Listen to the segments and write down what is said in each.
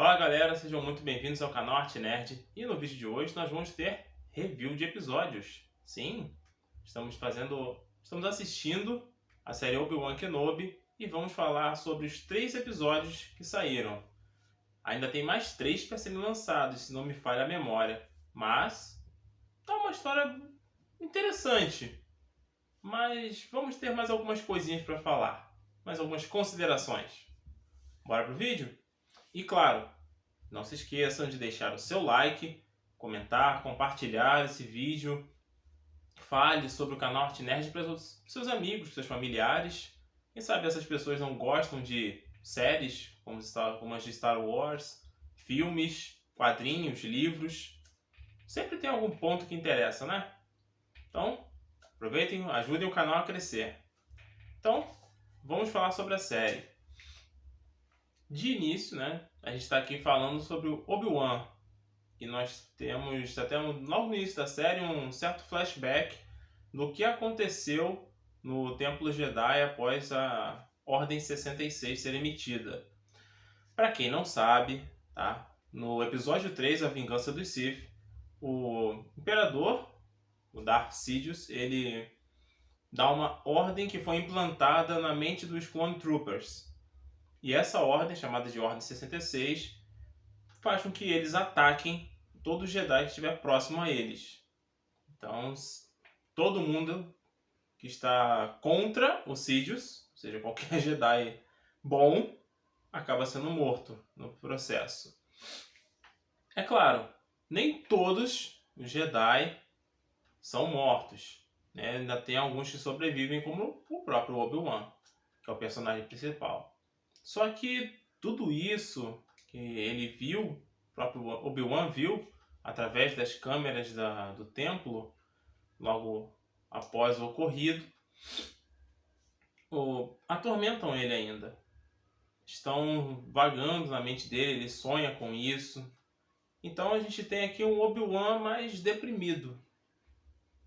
Fala galera, sejam muito bem-vindos ao canal Arte Nerd e no vídeo de hoje nós vamos ter review de episódios. Sim, estamos assistindo a série Obi-Wan Kenobi e vamos falar sobre os 3 episódios que saíram. Ainda tem mais 3 para serem lançados, se não me falha a memória, mas tá uma história interessante. Mas vamos ter mais algumas coisinhas para falar, mais algumas considerações. Bora pro vídeo? E claro, não se esqueçam de deixar o seu like, comentar, compartilhar esse vídeo. Fale sobre o canal Arte Nerd para os seus amigos, para seus familiares. Quem sabe essas pessoas não gostam de séries como as de Star Wars, filmes, quadrinhos, livros. Sempre tem algum ponto que interessa, né? Então, aproveitem, ajudem o canal a crescer. Então, vamos falar sobre a série. De início, né, a gente está aqui falando sobre o Obi-Wan. E nós temos, até logo no início da série, um certo flashback do que aconteceu no Templo Jedi após a Ordem 66 ser emitida. Para quem não sabe, tá? No episódio 3, A Vingança dos Sith, o Imperador, o Darth Sidious, ele dá uma ordem que foi implantada na mente dos Clone Troopers. E essa ordem, chamada de Ordem 66, faz com que eles ataquem todo Jedi que estiver próximo a eles. Então, todo mundo que está contra o Sidious, ou seja, qualquer Jedi bom, acaba sendo morto no processo. É claro, nem todos os Jedi são mortos, né? Ainda tem alguns que sobrevivem, como o próprio Obi-Wan, que é o personagem principal. Só que tudo isso que ele viu, o próprio Obi-Wan viu, através das câmeras do templo, logo após o ocorrido, atormentam ele ainda. Estão vagando na mente dele, ele sonha com isso. Então a gente tem aqui um Obi-Wan mais deprimido,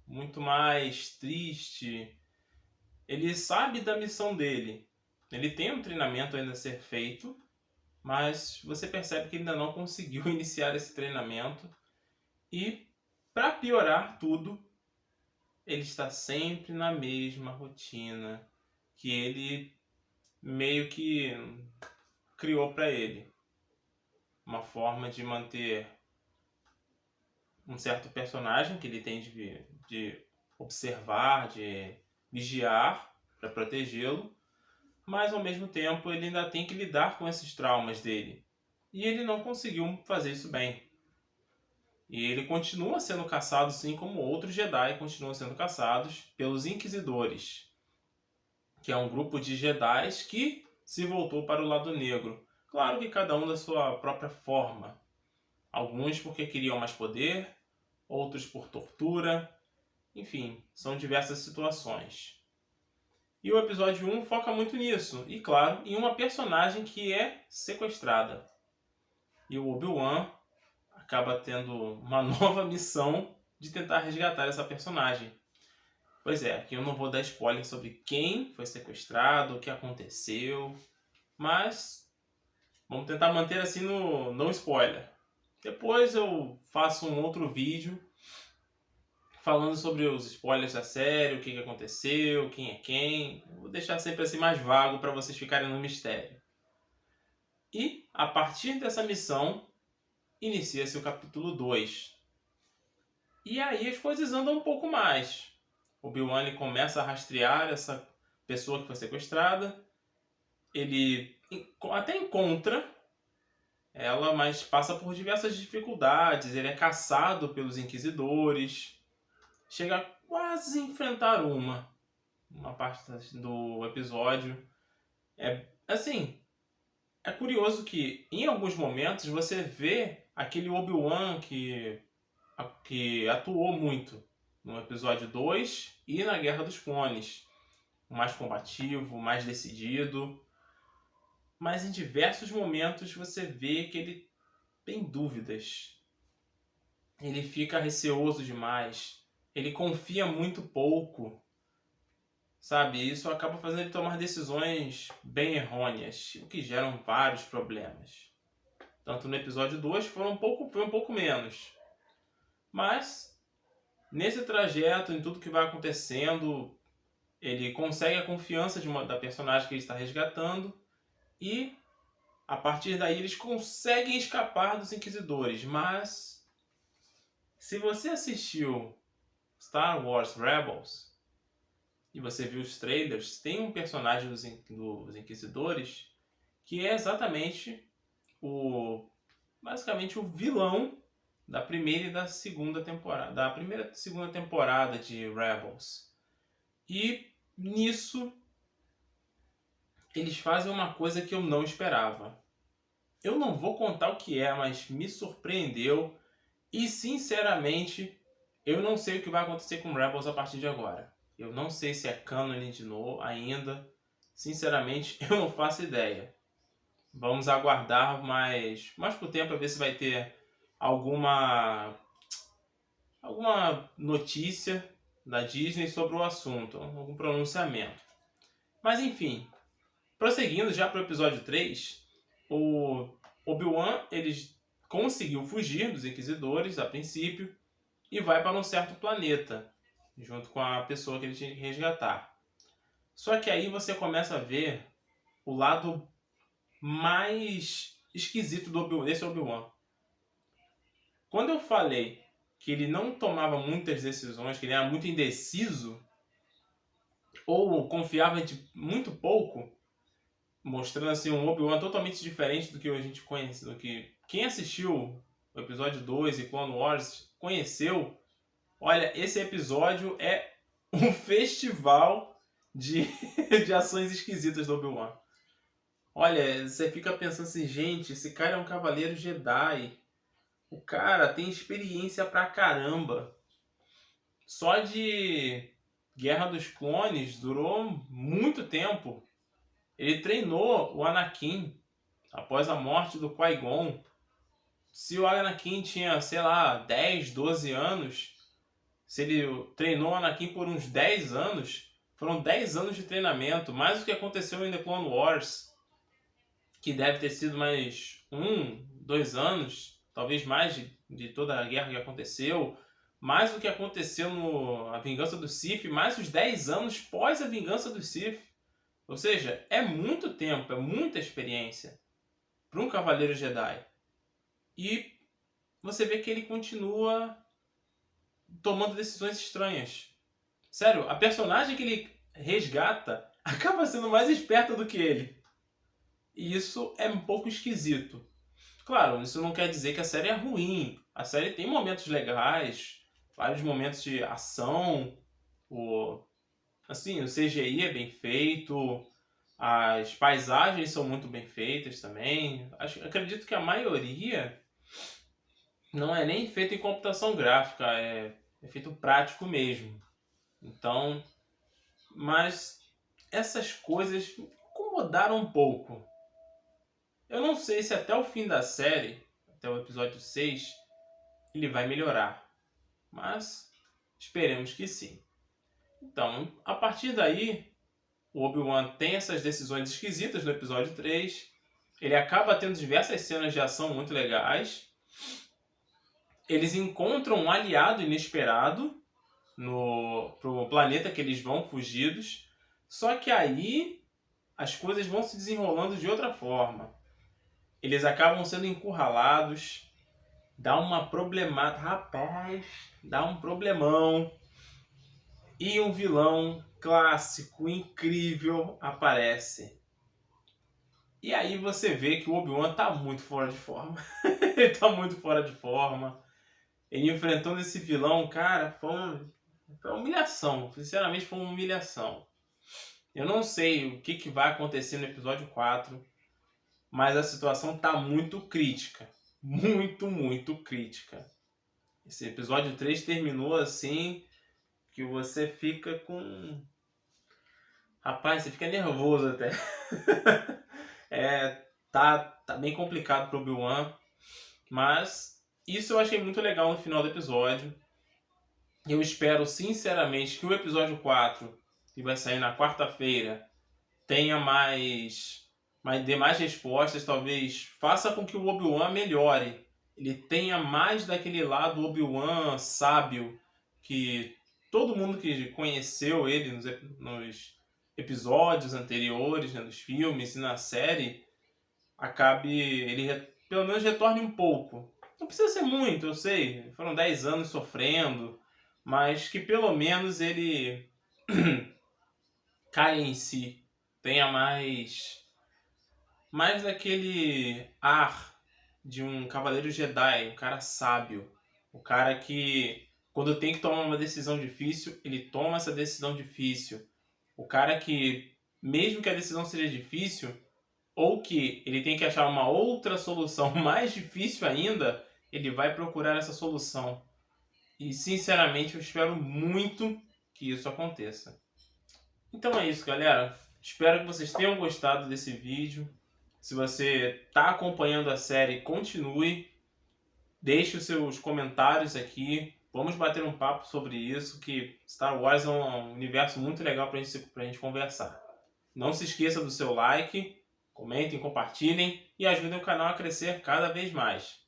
muito mais triste. Ele sabe da missão dele. Ele tem um treinamento ainda a ser feito, mas você percebe que ele ainda não conseguiu iniciar esse treinamento. E, para piorar tudo, ele está sempre na mesma rotina que ele meio que criou para ele. Uma forma de manter um certo personagem que ele tem de observar, de vigiar para protegê-lo, mas ao mesmo tempo ele ainda tem que lidar com esses traumas dele. E ele não conseguiu fazer isso bem. E ele continua sendo caçado, assim como outros Jedi continuam sendo caçados pelos Inquisidores, que é um grupo de Jedi que se voltou para o lado negro. Claro que cada um da sua própria forma. Alguns porque queriam mais poder, outros por tortura. Enfim, são diversas situações. E o episódio 1 foca muito nisso. E claro, em uma personagem que é sequestrada. E o Obi-Wan acaba tendo uma nova missão de tentar resgatar essa personagem. Pois é, aqui eu não vou dar spoiler sobre quem foi sequestrado, o que aconteceu, mas vamos tentar manter assim no não spoiler. Depois eu faço um outro vídeo falando sobre os spoilers da série, o que aconteceu, quem é quem. Eu vou deixar sempre assim mais vago para vocês ficarem no mistério. E a partir dessa missão inicia-se o capítulo 2. E aí as coisas andam um pouco mais. Obi-Wan começa a rastrear essa pessoa que foi sequestrada. Ele até encontra ela, mas passa por diversas dificuldades. Ele é caçado pelos Inquisidores. Chega a quase enfrentar uma parte do episódio. É assim, é curioso que em alguns momentos você vê aquele Obi-Wan que atuou muito no episódio 2 e na Guerra dos Clones. Mais combativo, mais decidido. Mas em diversos momentos você vê que ele tem dúvidas. Ele fica receoso demais. Ele confia muito pouco. Sabe, isso acaba fazendo ele tomar decisões bem errôneas, o que geram vários problemas. Tanto no episódio 2 foi um pouco menos. Mas, nesse trajeto, em tudo que vai acontecendo, ele consegue a confiança da personagem que ele está resgatando e, a partir daí, eles conseguem escapar dos Inquisidores. Mas, se você assistiu Star Wars Rebels e você viu os trailers, tem um personagem dos Inquisidores que é exatamente basicamente o vilão da primeira e da segunda temporada, da primeira e segunda temporada de Rebels. E nisso eles fazem uma coisa que eu não esperava. Eu não vou contar o que é, mas me surpreendeu e sinceramente eu não sei o que vai acontecer com Rebels a partir de agora. Eu não sei se é canon de novo ainda. Sinceramente, eu não faço ideia. Vamos aguardar mais pro tempo para ver se vai ter alguma notícia da Disney sobre o assunto, algum pronunciamento. Mas enfim, prosseguindo já para o episódio 3, o Obi-Wan ele conseguiu fugir dos Inquisidores a princípio e vai para um certo planeta, junto com a pessoa que ele tinha que resgatar. Só que aí você começa a ver o lado mais esquisito desse Obi-Wan. Quando eu falei que ele não tomava muitas decisões, que ele era muito indeciso, ou confiava de muito pouco, mostrando assim um Obi-Wan totalmente diferente do que a gente conhece, do que quem assistiu o episódio 2 e Clone Wars conheceu. Olha, esse episódio é um festival de ações esquisitas do Obi-Wan. Olha, você fica pensando assim, gente, esse cara é um cavaleiro Jedi. O cara tem experiência pra caramba. Só de Guerra dos Clones durou muito tempo. Ele treinou o Anakin após a morte do Qui-Gon. Se o Anakin tinha, sei lá, 10, 12 anos, se ele treinou o Anakin por uns 10 anos, foram 10 anos de treinamento, mais do que aconteceu em The Clone Wars, que deve ter sido mais 2 anos, talvez mais de toda a guerra que aconteceu, mais do que aconteceu no A Vingança do Sith, mais os 10 anos pós a Vingança do Sith. Ou seja, é muito tempo, é muita experiência para um Cavaleiro Jedi. E você vê que ele continua tomando decisões estranhas. Sério, a personagem que ele resgata acaba sendo mais esperta do que ele. E isso é um pouco esquisito. Claro, isso não quer dizer que a série é ruim. A série tem momentos legais, vários momentos de ação. O CGI é bem feito, as paisagens são muito bem feitas também. Acredito que a maioria não é nem feita em computação gráfica, é feito prático mesmo. Então, mas essas coisas me incomodaram um pouco. Eu não sei se até o fim da série, até o episódio 6, ele vai melhorar. Mas esperemos que sim. Então, a partir daí, o Obi-Wan tem essas decisões esquisitas no episódio 3. Ele acaba tendo diversas cenas de ação muito legais. Eles encontram um aliado inesperado pro planeta que eles vão fugidos. Só que aí as coisas vão se desenrolando de outra forma. Eles acabam sendo encurralados. Dá uma problemada. Rapaz, dá um problemão. E um vilão clássico, incrível, aparece. E aí você vê que o Obi-Wan tá muito fora de forma. Ele tá muito fora de forma. Ele enfrentando esse vilão, cara, foi uma humilhação. Sinceramente, foi uma humilhação. Eu não sei o que vai acontecer no episódio 4, mas a situação tá muito crítica. Muito, muito crítica. Esse episódio 3 terminou assim que você fica com... Rapaz, você fica nervoso até. Tá bem complicado pro Obi-Wan, mas isso eu achei muito legal no final do episódio. Eu espero sinceramente que o episódio 4, que vai sair na quarta-feira, tenha mais mas dê mais respostas, talvez faça com que o Obi-Wan melhore. Ele tenha mais daquele lado Obi-Wan sábio, que todo mundo que conheceu ele nos episódios anteriores, né, nos filmes e na série, pelo menos retorne um pouco. Não precisa ser muito, eu sei, foram 10 anos sofrendo, mas que pelo menos ele caia em si, tenha mais daquele ar de um cavaleiro Jedi, um cara sábio, o cara que quando tem que tomar uma decisão difícil, ele toma essa decisão difícil. O cara que, mesmo que a decisão seja difícil, ou que ele tem que achar uma outra solução mais difícil ainda, ele vai procurar essa solução. E sinceramente eu espero muito que isso aconteça. Então é isso, galera. Espero que vocês tenham gostado desse vídeo. Se você está acompanhando a série, continue. Deixe os seus comentários aqui. Vamos bater um papo sobre isso, que Star Wars é um universo muito legal para a gente conversar. Não se esqueça do seu like, comentem, compartilhem e ajudem o canal a crescer cada vez mais.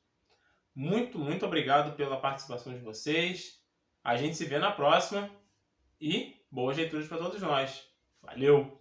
Muito, muito obrigado pela participação de vocês. A gente se vê na próxima e boas leituras para todos nós. Valeu!